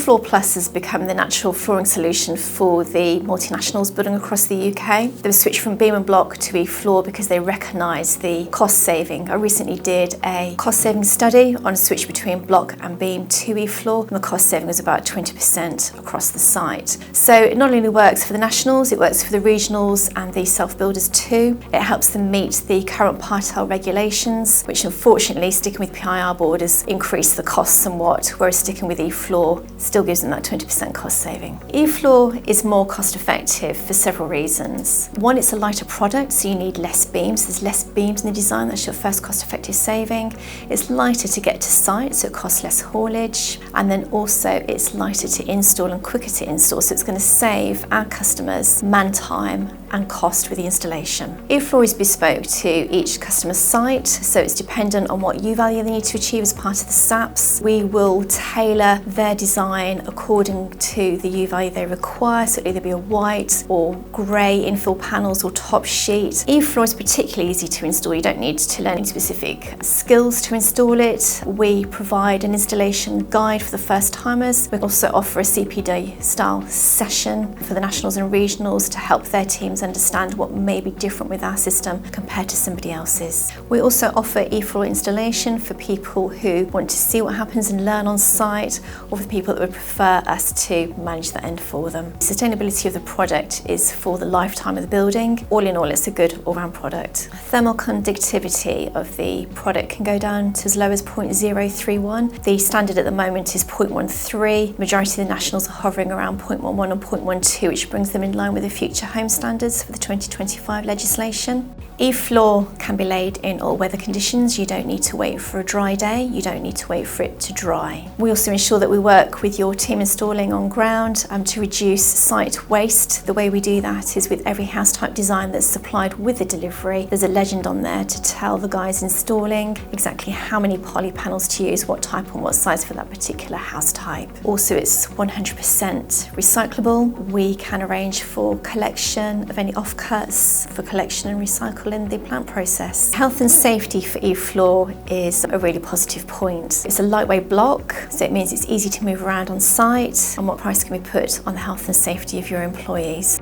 eFloor Plus has become the natural flooring solution for the multinationals building across the UK. They've switched from beam and block to eFloor because they recognise the cost saving. I recently did a cost saving study on a switch between block and beam to eFloor, and the cost saving was about 20% across the site. So it not only works for the nationals, it works for the regionals and the self-builders too. It helps them meet the current Part-L regulations, which unfortunately, sticking with PIR board, has increased the cost somewhat, whereas sticking with eFloor still gives them that 20% cost saving. eFloor is more cost effective for several reasons. One, it's a lighter product, so you need less beams. There's less beams in the design, that's your first cost effective saving. It's lighter to get to site, so it costs less haulage. And then also it's lighter to install and quicker to install, so it's going to save our customers man time and cost with the installation. eFloor is bespoke to each customer's site, so it's dependent on what U-value they need to achieve as part of the SAPs. We will tailor their design according to the U-value they require, so it'll either be a white or grey infill panels or top sheet. eFloor is particularly easy to install. You don't need to learn any specific skills to install it. We provide an installation guide for the first timers. We also offer a CPD style session for the nationals and regionals to help their teams understand what may be different with our system compared to somebody else's. We also offer eFloor installation for people who want to see what happens and learn on site, or for the people that would prefer us to manage that end for them. The sustainability of the product is for the lifetime of the building. All in all, it's a good all-round product. Thermal conductivity of the product can go down to as low as 0.031. The standard at the moment is 0.13. Majority of the nationals are hovering around 0.11 and 0.12, which brings them in line with the future home standards for the 2025 legislation. eFloor can be laid in all weather conditions. You don't need to wait for a dry day. You don't need to wait for it to dry. We also ensure that we work with your team installing on ground to reduce site waste. The way we do that is with every house type design that's supplied with the delivery. There's a legend on there to tell the guys installing exactly how many poly panels to use, what type and what size for that particular house type. Also, it's 100% recyclable. We can arrange for collection of any offcuts, for collection and recycle in the plant process. Health and safety for eFloor is a really positive point. It's a lightweight block, so it means it's easy to move around on site. And what price can we put on the health and safety of your employees?